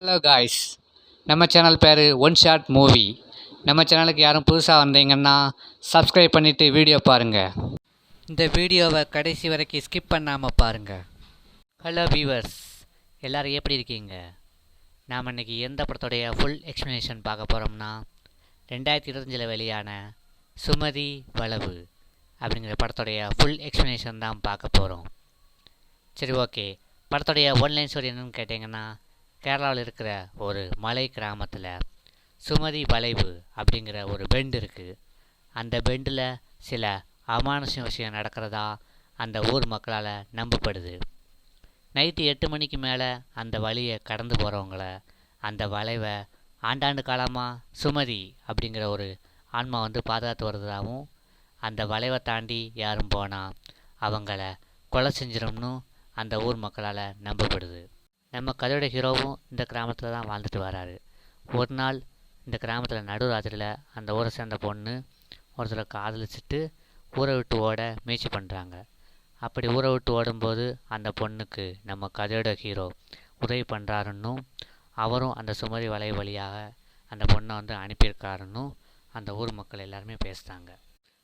Hello guys, நம்ம channel பேர் one shot movie. நம்ம சேனலுக்கு யாரும் புதுசாக வந்தீங்கன்னா சப்ஸ்கிரைப் பண்ணிவிட்டு வீடியோ பாருங்கள். இந்த வீடியோவை கடைசி வரைக்கும் ஸ்கிப் பண்ணாமல் பாருங்கள். ஹலோ வியூவர்ஸ், எல்லோரும் எப்படி இருக்கீங்க? நாம் இன்றைக்கி எந்த படத்துடைய ஃபுல் எக்ஸ்ப்ளனேஷன் பார்க்க போகிறோம்னா 2025 வெளியான சுமதி வளவு அப்படிங்கிற படத்துடைய ஃபுல் எக்ஸ்ப்ளனேஷன் தான் பார்க்க போகிறோம். சரி, ஓகே. படத்துடைய ஒன்லைன் ஸ்டோரி என்னென்னு கேட்டிங்கன்னா, கேரளாவில் இருக்கிற ஒரு மலை கிராமத்தில் சுமதி வளைவு அப்படிங்கிற ஒரு பெண்டு இருக்குது. அந்த பெண்டில் சில அமானுஷ விஷயம் நடக்கிறதா அந்த ஊர் மக்களால் நம்பப்படுது. நைட்டு 8 மணிக்கு மேலே அந்த வழியை கடந்து போகிறவங்கள அந்த வளைவை ஆண்டாண்டு காலமாக சுமதி அப்படிங்கிற ஒரு ஆன்மா வந்து பாதுகாத்து வருவதாகவும், அந்த வளைவை தாண்டி யாரும் போனால் அவங்கள கொலை செஞ்சிடும்னு அந்த ஊர் மக்களால் நம்பப்படுது. நம்ம கதையோட ஹீரோவும் இந்த கிராமத்தில் தான் வாழ்ந்துட்டு வராரு. ஒரு நாள் இந்த கிராமத்தில் நடுராத்திரியில் அந்த ஊரை சேர்ந்த பொண்ணு ஒருத்தரை காதலிச்சுட்டு ஊரை விட்டு ஓட முயற்சி பண்ணுறாங்க. அப்படி ஊரை விட்டு ஓடும்போது அந்த பொண்ணுக்கு நம்ம கதையோட ஹீரோ உதவி பண்ணுறாருன்னும், அவரும் அந்த சுமதி வலை வழியாக அந்த பொண்ணை வந்து அனுப்பியிருக்காருன்னு அந்த ஊர் மக்கள் எல்லாருமே பேசுகிறாங்க.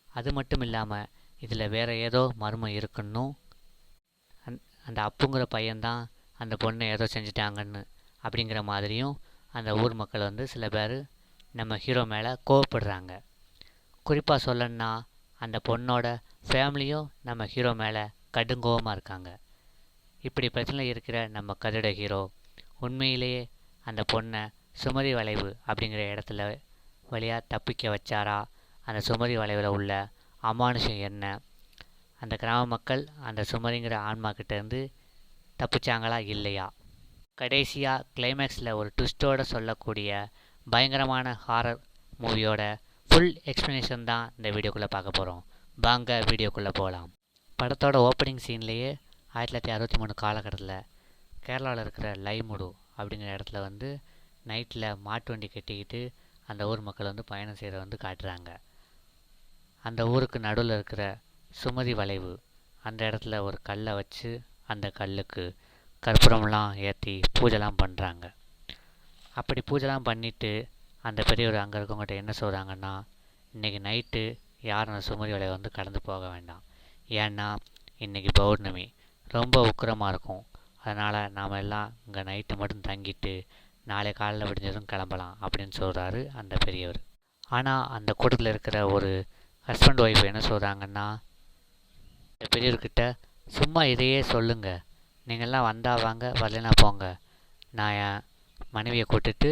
அது மட்டும் இல்லாமல் இதில் வேறு ஏதோ மர்மம் இருக்குன்னும், அந்த அப்புங்கிற பையன்தான் அந்த பொண்ணை ஏதோ செஞ்சிட்டாங்கன்னு அப்படிங்கிற மாதிரியும் அந்த ஊர் மக்கள் வந்து சில பேர் நம்ம ஹீரோ மேலே கோவப்படுறாங்க. குறிப்பாக சொல்லணுன்னா அந்த பொண்ணோட ஃபேமிலியும் நம்ம ஹீரோ மேலே கடுங்கோவமாக இருக்காங்க. இப்படி பிரச்சனை இருக்கிற நம்ம கதையோட ஹீரோ உண்மையிலேயே அந்த பொண்ணை சுமதி வளைவு அப்படிங்கிற இடத்துல வழியாக தப்பிக்க வச்சாரா? அந்த சுமதி வளைவில் உள்ள அமானுஷம் என்ன? அந்த கிராம மக்கள் அந்த சுமதிங்கிற ஆன்மாக்கிட்டேருந்து தப்பிச்சாங்களா இல்லையா? கடைசியாக கிளைமேக்ஸில் ஒரு ட்விஸ்ட்டோடு சொல்லக்கூடிய பயங்கரமான ஹாரர் மூவியோட ஃபுல் எக்ஸ்ப்ளனேஷன் தான் இந்த வீடியோக்குள்ளே பார்க்க போகிறோம். வாங்க வீடியோக்குள்ளே போகலாம். படத்தோட ஓப்பனிங் சீன்லேயே 1963 காலகட்டத்தில் கேரளாவில் இருக்கிற லைமுடு அப்படிங்கிற இடத்துல வந்து நைட்டில் மாட்டு வண்டி கட்டிக்கிட்டு அந்த ஊர் மக்கள் வந்து பயணம் செய்கிறத வந்து காட்டுறாங்க. அந்த ஊருக்கு நடுவில் இருக்கிற சுமதி வளைவு அந்த இடத்துல ஒரு கல்லை வச்சு அந்த கல்லுக்கு கற்பூரம்லாம் ஏற்றி பூஜைலாம் பண்ணுறாங்க. அப்படி பூஜைலாம் பண்ணிவிட்டு அந்த பெரியவர் அங்கே இருக்கவங்ககிட்ட என்ன சொல்கிறாங்கன்னா, இன்றைக்கி நைட்டு யாரும் அந்த சுமதி வலையை வந்து கடந்து போக வேண்டாம். ஏன்னா இன்றைக்கி பௌர்ணமி ரொம்ப உக்கிரமாக இருக்கும். அதனால் நாம் எல்லாம் இங்கே நைட்டு மட்டும் தங்கிட்டு நாளை காலையில் விடிஞ்சதும் கிளம்பலாம் அப்படின்னு சொல்கிறாரு அந்த பெரியவர். ஆனால் அந்த கூட்டத்தில் இருக்கிற ஒரு ஹஸ்பண்ட் ஒய்ஃப் என்ன சொல்கிறாங்கன்னா, இந்த பெரியவர்கிட்ட சும்மா இதையே சொல்லுங்கள், நீங்கள்லாம் வந்தால் வாங்க, வரலைன்னா போங்க, நான் என் மனைவியை கூட்டிட்டு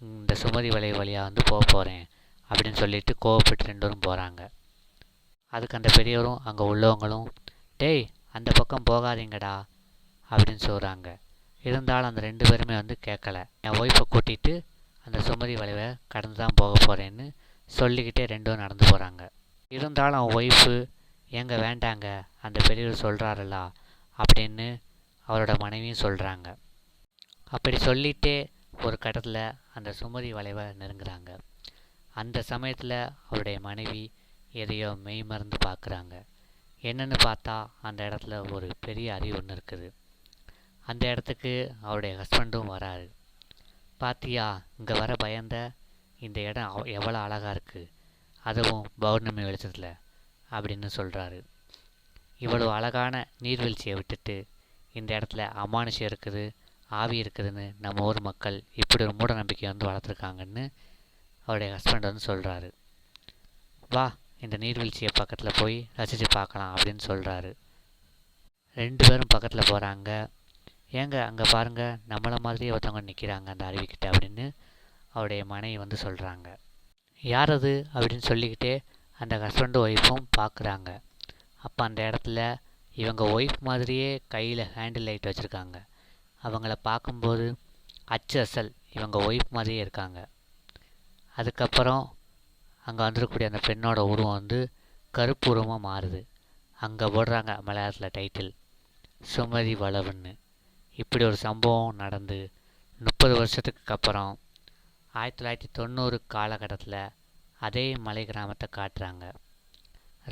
இந்த சுமதி வலை வழியாக வந்து போக போகிறேன் அப்படின்னு சொல்லிட்டு கோவப்பட்டு 2 பேரும் போகிறாங்க. அதுக்கு அந்த பெரியவரும் அங்கே உள்ளவங்களும், டேய் அந்த பக்கம் போகாதீங்கடா அப்படின்னு சொல்கிறாங்க. இருந்தாலும் அந்த 2 பேருமே வந்து கேட்கல. என் ஒய்ஃபை கூட்டிகிட்டு அந்த சுமதி வளைவை கடந்து தான் போக போகிறேன்னு சொல்லிக்கிட்டே 2 பேரும் நடந்து போகிறாங்க. இருந்தாலும் அவன் ஒய்ஃபு, ஏங்க வேண்டாங்க, அந்த பெரியவர் சொல்கிறாருல்லா அப்படின்னு அவரோட மனைவியும் சொல்கிறாங்க. அப்படி சொல்லிகிட்டே ஒரு கட்டத்தில் அந்த சுமதி வளைவை நெருங்குறாங்க. அந்த சமயத்தில் அவருடைய மனைவி எதையோ மெய் மறந்து பார்க்குறாங்க. என்னென்னு பார்த்தா அந்த இடத்துல ஒரு பெரிய அருவி ஒன்று இருக்குது. அந்த இடத்துக்கு அவருடைய ஹஸ்பண்டும் வராரு. பாத்தியா, இங்கே வர பயந்த இந்த இடம் எவ்வளோ அழகாக இருக்குது, அதுவும் பௌர்ணமி வெளிச்சத்தில் அப்படின்னு சொல்கிறாரு. இவ்வளோ அழகான நீர்வீழ்ச்சியை விட்டுட்டு இந்த இடத்துல அமானுஷம் இருக்குது, ஆவி இருக்குதுன்னு நம்ம ஊர் மக்கள் இப்படி ஒரு மூட நம்பிக்கை வந்து வளர்த்துருக்காங்கன்னு அவருடைய ஹஸ்பண்ட் வந்து சொல்கிறாரு. வா, இந்த நீர்வீழ்ச்சியை பக்கத்தில் போய் ரசித்து பார்க்கலாம் அப்படின்னு சொல்கிறாரு. 2 பேரும் பக்கத்தில் போகிறாங்க. ஏங்க அங்கே பாருங்கள், நம்மளை மாதிரியே ஒருத்தவங்க நிற்கிறாங்க அந்த அருவிக்கிட்ட அப்படின்னு அவருடைய மனைவி வந்து சொல்கிறாங்க. யார் அது அப்படின்னு சொல்லிக்கிட்டே அந்த ஹஸ்பண்டும் ஒய்ஃபும் பார்க்குறாங்க. அப்போ அந்த இடத்துல இவங்க ஒய்ஃப் மாதிரியே கையில் ஹேண்டில் லைட் வச்சுருக்காங்க. அவங்கள பார்க்கும்போது அச்சு அசல் இவங்க ஒய்ஃப் மாதிரியே இருக்காங்க. அதுக்கப்புறம் அங்கே வந்துருக்கக்கூடிய அந்த பெண்ணோட உருவம் வந்து கருப்பு உருவமாக மாறுது. அங்கே போடுறாங்க மலையாளத்தில் டைட்டில் சுமதி வளவுன்னு. இப்படி ஒரு சம்பவம் நடந்து 30 வருஷத்துக்கு அப்புறம் 1990 காலகட்டத்தில் அதே மலை கிராமத்தை காட்டுறாங்க.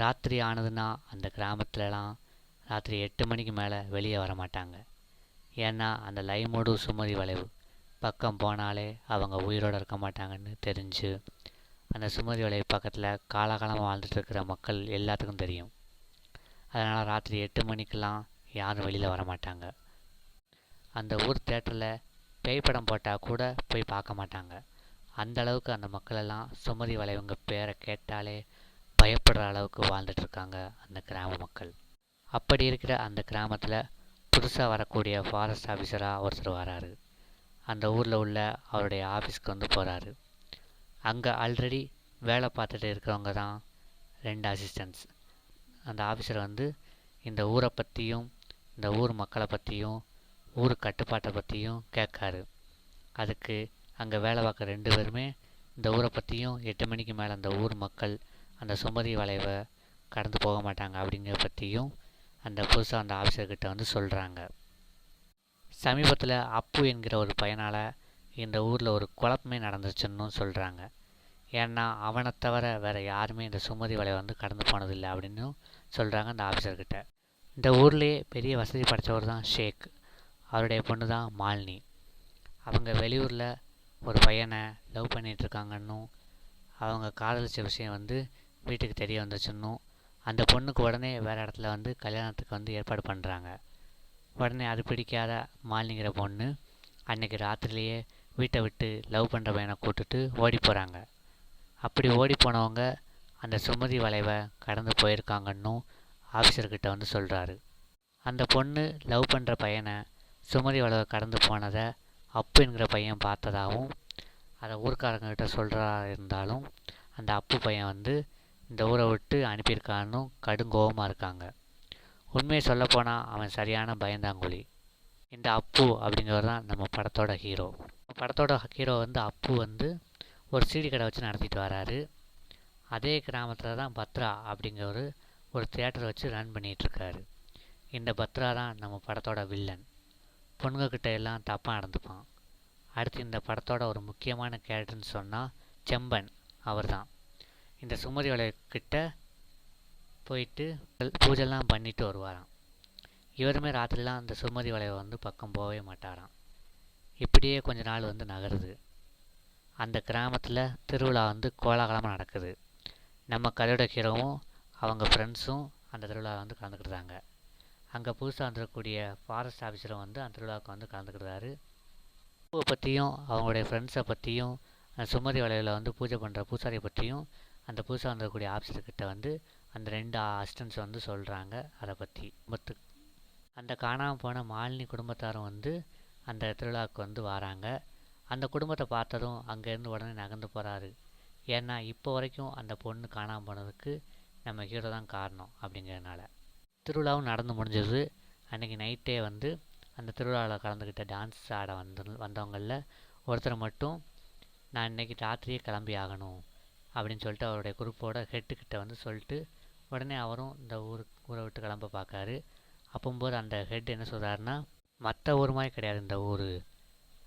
ராத்திரி ஆனதுன்னா அந்த கிராமத்துலலாம் ராத்திரி 8 மணிக்கு மேலே வெளியே வர மாட்டாங்க. ஏன்னா அந்த லைமுடு சுமதி வளைவு பக்கம் போனாலே அவங்க உயிரோடு இருக்க மாட்டாங்கன்னு தெரிஞ்சு அந்த சுமதி வலை பக்கத்தில் காலகாலமாக வாழ்ந்துட்டு இருக்கிற மக்கள் எல்லாத்துக்கும் தெரியும். அதனால் ராத்திரி 8 மணிக்கெலாம் யாரும் வெளியில் வர மாட்டாங்க. அந்த ஊர் தேட்டரில் பேய் படம் போட்டால் கூட போய் பார்க்க மாட்டாங்க. அந்த அளவுக்கு அந்த மக்களெல்லாம் சுமதி வளைவுங்க பேரை கேட்டாலே பயப்படுற அளவுக்கு வாழ்ந்துட்டுருக்காங்க அந்த கிராம மக்கள். அப்படி இருக்கிற அந்த கிராமத்தில் புதுசாக வரக்கூடிய ஃபாரஸ்ட் ஆஃபீஸராக ஒருத்தர் வராரு. அந்த ஊரில் உள்ள அவருடைய ஆஃபீஸ்க்கு வந்து போகிறாரு. அங்கே ஆல்ரெடி வேலை பார்த்துட்டு இருக்கிறவங்க தான் 2 அசிஸ்டன்ட்ஸ். அந்த ஆஃபீஸர் வந்து இந்த ஊரை பற்றியும் இந்த ஊர் மக்களை பற்றியும் ஊர் கட்டுப்பாட்டை பற்றியும் கேட்காரு. அதுக்கு அங்கே வேலை பார்க்குற 2 பேருமே இந்த ஊரை பற்றியும் 8 மணிக்கு மேலே அந்த ஊர் மக்கள் அந்த சுமதி வளைவை கடந்து போக மாட்டாங்க அப்படிங்கிற பற்றியும் அந்த புதுசாக அந்த ஆஃபீஸர்கிட்ட வந்து சொல்கிறாங்க. சமீபத்தில் அப்பு என்கிற ஒரு பையனால் இந்த ஊரில் ஒரு குழப்பமே நடந்துச்சுன்னு சொல்கிறாங்க. ஏன்னா அவனை தவிர வேறு யாருமே இந்த சுமதி வலையை வந்து கடந்து போனதில்லை அப்படின்னு சொல்கிறாங்க அந்த ஆஃபீஸர்கிட்ட. இந்த ஊர்லேயே பெரிய வசதி படைத்தவர் தான் ஷேக். அவருடைய பொண்ணு தான் மாலினி. அவங்க வெளியூரில் ஒரு பையனை லவ் பண்ணிகிட்ருக்காங்கன்னும் அவங்க காதலிச்ச விஷயம் வந்து வீட்டுக்கு தெரிய வந்துச்சுன்னும் அந்த பொண்ணுக்கு உடனே வேறு இடத்துல வந்து கல்யாணத்துக்கு வந்து ஏற்பாடு பண்ணுறாங்க. உடனே அது பிடிக்காத மாலினிங்கிற பொண்ணு அன்றைக்கி ராத்திரிலேயே வீட்டை விட்டு லவ் பண்ணுற பையனை கூட்டுட்டு ஓடி போகிறாங்க. அப்படி ஓடி போனவங்க அந்த சுமதி வளைவை கடந்து போயிருக்காங்கன்னும் ஆஃபீஸர்கிட்ட வந்து சொல்கிறாரு. அந்த பொண்ணு லவ் பண்ணுற பையனை சுமதி வளைவை கடந்து போனதை அப்பு என்கிற பையன் பார்த்ததாகவும் அதை ஊர்க்காரங்கிட்ட சொல்கிறா இருந்தாலும் அந்த அப்பு பையன் வந்து இந்த ஊரை விட்டு அனுப்பியிருக்கான்னு கடுங்கோவமாக இருக்காங்க. உண்மையை சொல்லப்போனால் அவன் சரியான பயந்தாங்குழி. இந்த அப்பு அப்படிங்கிறது தான் நம்ம படத்தோட ஹீரோ. படத்தோட ஹீரோ வந்து அப்பு வந்து ஒரு சீடி கடை வச்சு நடத்திட்டு வராரு. அதே கிராமத்தில் தான் பத்ரா அப்படிங்கிற ஒரு தியேட்டர் வச்சு ரன் பண்ணிகிட்ருக்காரு. இந்த பத்ரா தான் நம்ம படத்தோட வில்லன். பொண்ணுங்கக்கிட்ட எல்லாம் தப்பாக நடந்துப்பான். அடுத்து இந்த படத்தோட ஒரு முக்கியமான கேரக்டர்னு சொன்னால் செம்பன். அவர் தான் இந்த சுமதி வளைக்கிட்ட போயிட்டு பூஜைலாம் பண்ணிட்டு வருவாராம். இவருமே ராத்திரிலாம் அந்த சுமதி வளைவை வந்து பக்கம் போகவே மாட்டாராம். இப்படியே கொஞ்ச நாள் வந்து நகருது. அந்த கிராமத்தில் திருவிழா வந்து கோலாகலமாக நடக்குது. நம்ம கதையோட ஹீரோவும் அவங்க ஃப்ரெண்ட்ஸும் அந்த திருவிழாவை வந்து கலந்துக்கிட்டாங்க. அங்கே புதுசாக வந்துடக்கூடிய ஃபாரஸ்ட் ஆஃபீஸரும் வந்து அந்த திருவிழாவுக்கு வந்து கலந்துக்கிட்டாரு. பூவை பற்றியும் அவங்களுடைய ஃப்ரெண்ட்ஸை பற்றியும் அந்த சுமதி வளைவில் வந்து பூஜை பண்ணுற பூசாரியை பற்றியும் அந்த புதுசாக வந்துடக்கூடிய ஆஃபீஸர்கிட்ட வந்து அந்த 2 அசிஸ்டன்ட்ஸ் வந்து சொல்கிறாங்க. அதை பற்றி அந்த காணாமல் போன மாலினி குடும்பத்தாரும் வந்து அந்த திருவிழாவுக்கு வந்து வராங்க. அந்த குடும்பத்தை பார்த்ததும் அங்கேருந்து உடனே நகர்ந்து போகிறாரு. ஏன்னா இப்போ வரைக்கும் அந்த பொண்ணு காணாமல் போனதுக்கு நம்ம ஹீரோ தான் காரணம் அப்படிங்கிறதுனால. திருவிழாவும் நடந்து முடிஞ்சது. அன்றைக்கி நைட்டே வந்து அந்த திருவிழாவில் கலந்துக்கிட்ட டான்ஸ் ஆட வந்தவங்களில் ஒருத்தர் மட்டும் நான் இன்றைக்கி ராத்திரியே கிளம்பி ஆகணும் அப்படின்னு சொல்லிட்டு அவருடைய குரூப்போட ஹெட்டுக்கிட்ட வந்து சொல்லிட்டு உடனே அவரும் இந்த ஊரை விட்டு கிளம்ப பார்க்காரு. அப்போம்போது அந்த ஹெட் என்ன சொல்கிறாருன்னா, மற்ற ஊர் மாதிரி கிடையாது இந்த ஊர்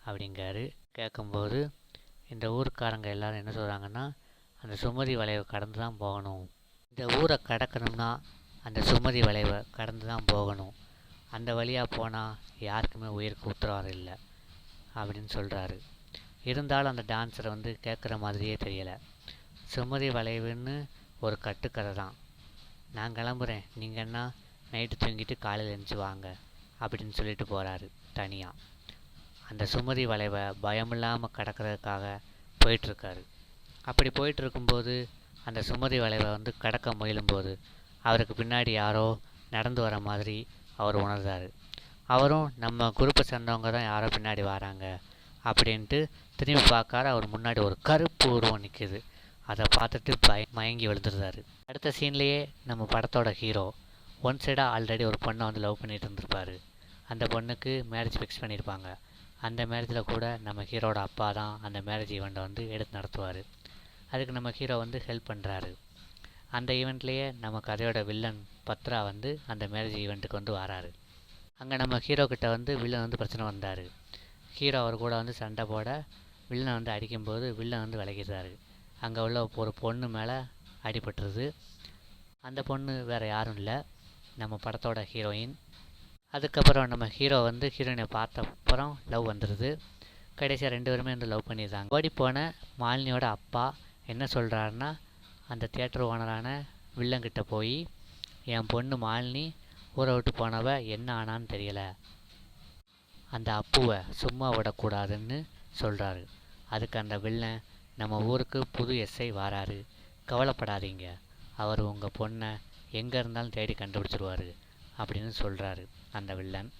அப்படிங்காரு. கேட்கும்போது இந்த ஊருக்காரங்க எல்லோரும் என்ன சொல்கிறாங்கன்னா, அந்த சுமதி வளைவை கடந்து தான் போகணும். இந்த ஊரை கடக்கணும்னா அந்த சுமதி வளைவை கடந்து தான் போகணும். அந்த வழியாக போனால் யாருக்குமே உயிருக்கு உத்தரவாதம் இல்லை அப்படின்னு சொல்கிறாரு. இருந்தாலும் அந்த டான்ஸரை வந்து கேட்குற மாதிரியே தெரியலை. சுமதி வளைவுன்னு ஒரு கட்டுக்கதை தான். நான் கிளம்புறேன், நீங்கள் என்ன நைட்டு தூங்கிட்டு காலையில் எழுந்துச்சி வாங்க அப்படின்னு சொல்லிட்டு போகிறாரு தனியாக. அந்த சுமதி வளைவை பயமில்லாமல் கடக்கிறதுக்காக போயிட்டுருக்காரு. அப்படி போயிட்டுருக்கும்போது அந்த சுமதி வளைவை வந்து கடக்க முயலும்போது அவருக்கு பின்னாடி யாரோ நடந்து வர மாதிரி அவர் உணர்ந்தார். அவரும் நம்ம குரூப்பை சேர்ந்தவங்க தான் யாரோ பின்னாடி வராங்க அப்படின்ட்டு திரும்பி பார்க்காரு. அவர் முன்னாடி ஒரு கருப்பு உருவம் நிற்கிது. அதை பார்த்துட்டு மயங்கி விழுந்துருந்தார். அடுத்த சீன்லேயே நம்ம படத்தோட ஹீரோ ஒன் சைடாக ஆல்ரெடி ஒரு பொண்ணை வந்து லவ் பண்ணிகிட்டு இருந்திருப்பார். அந்த பொண்ணுக்கு மேரேஜ் ஃபிக்ஸ் பண்ணியிருப்பாங்க. அந்த மேரேஜில் கூட நம்ம ஹீரோட அப்பா தான் அந்த மேரேஜ் ஈவெண்ட்டை வந்து எடுத்து நடத்துவார். அதுக்கு நம்ம ஹீரோ வந்து ஹெல்ப் பண்ணுறாரு. அந்த ஈவெண்ட்லேயே நம்ம கதையோட வில்லன் பத்ரா வந்து அந்த மேரேஜ் ஈவெண்ட்டுக்கு வந்து வராரு. அங்கே நம்ம ஹீரோக்கிட்ட வந்து வில்லன் வந்து பிரச்சனை வந்தார். ஹீரோ அவர் கூட வந்து சண்டை போட வில்லனை வந்து அடிக்கும்போது வில்லன் வந்து விலகிடுறாரு. அங்கே உள்ள ஒரு பொண்ணு மேலே அடிபட்டுருது. அந்த பொண்ணு வேறு யாரும் இல்லை, நம்ம படத்தோட ஹீரோயின். அதுக்கப்புறம் நம்ம ஹீரோ வந்து ஹீரோயினை பார்த்த அப்புறம் லவ் வந்துடுது. கடைசியாக 2 பேருமே வந்து லவ் பண்ணிடுறாங்க. ஓடி போன மாலினியோட அப்பா என்ன சொல்கிறாருன்னா, அந்த தியேட்டர் ஓனரான வில்லங்கிட்ட போய், என் பொண்ணு மாலினி ஊரை விட்டு போனவ என்ன ஆனான்னு தெரியலை, அந்த அப்புவை சும்மா விடக்கூடாதுன்னு சொல்கிறாரு. அதுக்கு அந்த வில்லன், நம்ம ஊருக்கு புது எஸ்ஐ வராரு, கவலைப்படாதீங்க, அவர் உங்கள் பொண்ணை எங்கே இருந்தாலும் தேடி கண்டுபிடிச்சிருவார் அப்படின்னு சொல்கிறாரு அந்த வில்லன்.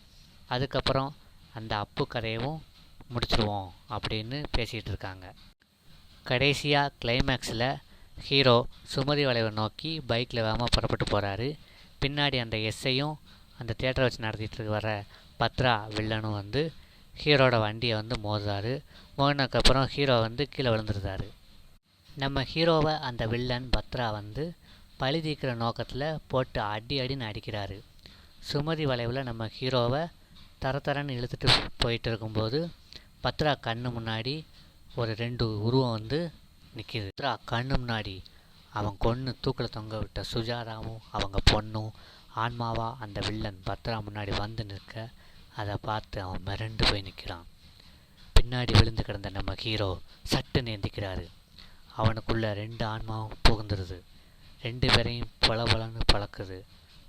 அதுக்கப்புறம் அந்த அப்பு கதையவும் முடிச்சிருவோம் அப்படின்னு பேசிகிட்டு இருக்காங்க. கடைசியாக கிளைமேக்ஸில் ஹீரோ சுமதி வளைவை நோக்கி பைக்கில் வேகமாக புறப்பட்டு போகிறாரு. பின்னாடி அந்த எஸ்ஐயும் அந்த தியேட்டரை வச்சு நடத்திட்டு வர பத்ரா வில்லனும் வந்து ஹீரோட வண்டியை வந்து மோதுறாரு. மோதினதுக்கப்புறம் ஹீரோ வந்து கீழே விழுந்துருந்தாரு. நம்ம ஹீரோவை அந்த வில்லன் பத்ரா வந்து பழி தீர்க்கிற நோக்கத்தில் போட்டு அடின்னு அடிக்கிறாரு. சுமதி வளைவில் நம்ம ஹீரோவை தரன்னு இழுத்துட்டு போயிட்டு இருக்கும்போது பத்ரா கண்ணு முன்னாடி ஒரு 2 உருவம் வந்து நிற்கிது. பத்ரா கண்ணு முன்னாடி அவன் கொன்று தூக்கில் தொங்க விட்ட சுஜாதாவும் அவங்க பொண்ணும் ஆன்மாவாக அந்த வில்லன் பத்ரா முன்னாடி வந்து நிற்க, அதை பார்த்து அவன் மிரண்டு போய் நிற்கிறான். பின்னாடி விழுந்து கிடந்த நம்ம ஹீரோ சட்டுன்னு எந்திக்கிறாரு. அவனுக்குள்ளே 2 ஆன்மாவும் புகுந்துருது. 2 பேரையும் பலன்னு பழக்குது.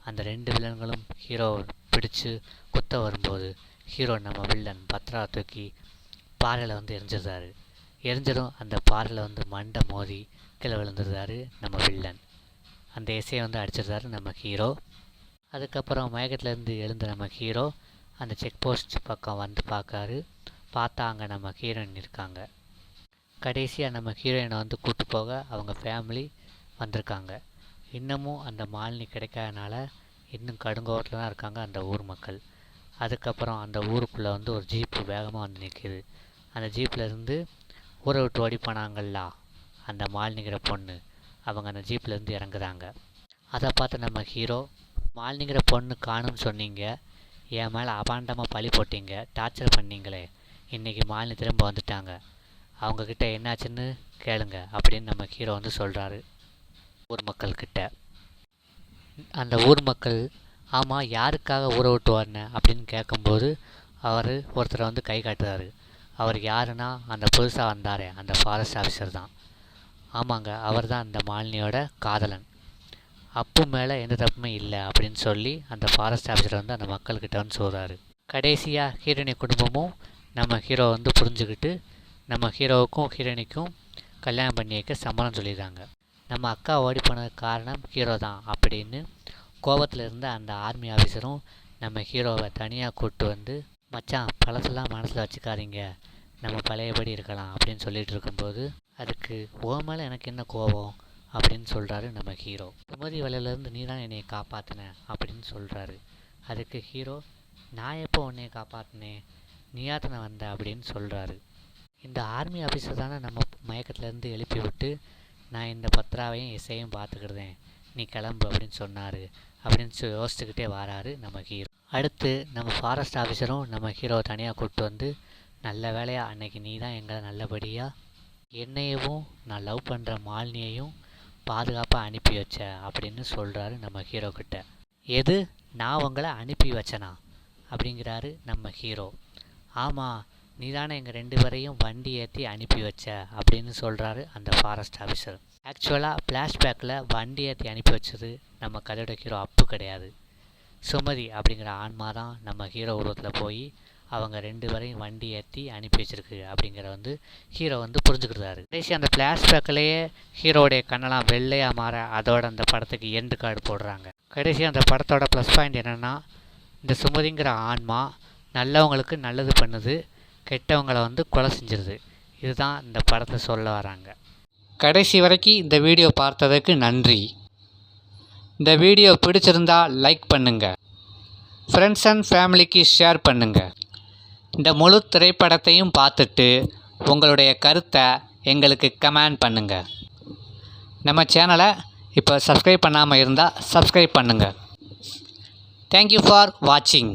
அந்த 2 வில்லன்களும் ஹீரோ பிடிச்சு குத்த வரும்போது ஹீரோ நம்ம வில்லன் பத்ரா தூக்கி பாறையில் வந்து எரிஞ்சிருந்தாரு. எரிஞ்சதும் அந்த பாறையில் வந்து மண்டை மோதி கீழே விழுந்துருந்தாரு நம்ம வில்லன். அந்த எஸ்ஐயை வந்து அடிச்சிருந்தாரு நம்ம ஹீரோ. அதுக்கப்புறம் மயக்கத்துலேருந்து எழுந்த நம்ம ஹீரோ அந்த செக் போஸ்ட் பக்கம் வந்து பார்க்காரு. பார்த்தா அங்கே நம்ம ஹீரோயின் இருக்காங்க. கடைசியாக நம்ம ஹீரோயினை வந்து கூப்பிட்டு போக அவங்க ஃபேமிலி வந்திருக்காங்க. இன்னமும் அந்த மாலினி கிடைக்காதனால இன்னும் கடுங்கோவத்தில் தான் இருக்காங்க அந்த ஊர் மக்கள். அதுக்கப்புறம் அந்த ஊருக்குள்ளே வந்து ஒரு ஜீப்பு வேகமாக வந்து நிற்கிது. அந்த ஜீப்பில் இருந்து ஊரை விட்டு ஓடி போனாங்கள்ல அந்த மாலினிங்கிற பொண்ணு, அவங்க அந்த ஜீப்லேருந்து இறங்குறாங்க. அதை பார்த்து நம்ம ஹீரோ, மாலினிங்கிற பொண்ணு காணும்னு சொன்னீங்க, என் மேலே அபாண்டமாக பழி போட்டீங்க, டார்ச்சர் பண்ணீங்களே, இன்றைக்கி மாலினி திரும்ப வந்துட்டாங்க, அவங்கக்கிட்ட என்னாச்சுன்னு கேளுங்க அப்படின்னு நம்ம ஹீரோ வந்து சொல்கிறாரு ஊர் மக்கள்கிட்ட. அந்த ஊர் மக்கள், ஆமாம் யாருக்காக ஊரை விட்டு வரணும் அப்படின்னு கேட்கும்போது அவர் ஒருத்தரை வந்து கை காட்டுறாரு. அவர் யாருன்னா அந்த புதுசாக வந்தார் அந்த ஃபாரஸ்ட் ஆஃபீஸர் தான். ஆமாங்க, அவர் தான் அந்த மாலினியோட காதலன், அப்பு மேலே எந்த தப்புமே இல்லை அப்படின்னு சொல்லி அந்த ஃபாரஸ்ட் ஆஃபீஸர் வந்து அந்த மக்கள்கிட்ட வந்து சொல்கிறாரு. கடைசியாக ஹீரோயினி குடும்பமும் நம்ம ஹீரோ வந்து புரிஞ்சுக்கிட்டு நம்ம ஹீரோவுக்கும் ஹீரோயினிக்கும் கல்யாணம் பண்ணி வைக்க சம்மதம் சொல்லிடுறாங்க. நம்ம அக்கா ஓடி போனதுக்கு காரணம் ஹீரோ தான் அப்படின்னு கோபத்தில் இருந்த அந்த ஆர்மி ஆஃபீஸரும் நம்ம ஹீரோவை தனியாக கூப்பிட்டு வந்து, மச்சான் பழசெல்லாம் மனசில் வச்சுக்காதீங்க, நம்ம பழையபடி இருக்கலாம் அப்படின்னு சொல்லிட்டு இருக்கும்போது, அதுக்கு ஓ மேலே எனக்கு என்ன கோபம் அப்படின்னு சொல்கிறாரு நம்ம ஹீரோ. சுமதி வலையிலேருந்து நீ தான் என்னை காப்பாற்றின அப்படின்னு சொல்கிறாரு. அதுக்கு ஹீரோ, நான் எப்போ உன்னையை காப்பாற்றினேன், நீயாத்தனை வந்த அப்படின்னு சொல்கிறாரு. இந்த ஆர்மி ஆஃபீஸர் தானே நம்ம மயக்கத்துலேருந்து எழுப்பி விட்டு, நான் இந்த பத்ராவையும் எஸ்ஐயும் பார்த்துக்கிடுதேன், நீ கிளம்பு அப்படின்னு சொன்னார் அப்படின்னு யோசிச்சுக்கிட்டே வராரு நம்ம ஹீரோ. அடுத்து நம்ம ஃபாரஸ்ட் ஆஃபீஸரும் நம்ம ஹீரோவை தனியாக கூப்பிட்டு வந்து, நல்ல வேலையாக அன்னைக்கு நீ தான் எங்களை நல்லபடியாக என்னையவும் நான் லவ் பண்ணுற மாலினியையும் பாதுகாப்பாக அனுப்பி வச்ச அப்படின்னு சொல்கிறாரு நம்ம ஹீரோக்கிட்ட. எது, நான் உங்களை அனுப்பி வச்சனா அப்படிங்கிறாரு நம்ம ஹீரோ. ஆமாம், நீ தானே எங்கள் 2 பேரையும் வண்டி ஏற்றி அனுப்பி வச்ச அப்படின்னு சொல்கிறாரு அந்த ஃபாரஸ்ட் ஆஃபீஸர். ஆக்சுவலாக ஃப்ளாஷ்பேக்கில் வண்டி ஏற்றி அனுப்பி வச்சது நம்ம கதையோட ஹீரோ அப்பு கிடையாது, சுமதி அப்படிங்கிற ஆன்மா தான் நம்ம ஹீரோ உருவத்தில் போய் அவங்க 2 பேரையும் வண்டி ஏற்றி அனுப்பி வச்சிருக்கு அப்படிங்கிற வந்து ஹீரோ வந்து புரிஞ்சுக்கிறாரு. கடைசி அந்த ஃப்ளாஷ்பேக்கிலேயே ஹீரோடைய கண்ணெல்லாம் வெள்ளையாக மாற அதோட அந்த படத்துக்கு எண்டு கார்டு போடுறாங்க. கடைசி அந்த படத்தோட ப்ளஸ் பாயிண்ட் என்னென்னா, இந்த சுமதிங்கிற ஆன்மா நல்லவங்களுக்கு நல்லது பண்ணுது, கெட்டவங்களை வந்து கொலை செஞ்சிருது. இதுதான் இந்த படத்தை சொல்ல வராங்க. கடைசி வரைக்கும் இந்த வீடியோ பார்த்ததுக்கு நன்றி. இந்த வீடியோ பிடிச்சிருந்தா லைக் பண்ணுங்கள், ஃப்ரெண்ட்ஸ் அண்ட் ஃபேமிலிக்கு ஷேர் பண்ணுங்கள். இந்த முழு திரைப்படத்தையும் பார்த்துட்டு உங்களுடைய கருத்தை எங்களுக்கு கமெண்ட் பண்ணுங்கள். நம்ம சேனலை இப்போ சப்ஸ்கிரைப் பண்ணாமல் இருந்தால் சப்ஸ்கிரைப் பண்ணுங்கள். தேங்க்யூ ஃபார் வாட்சிங்.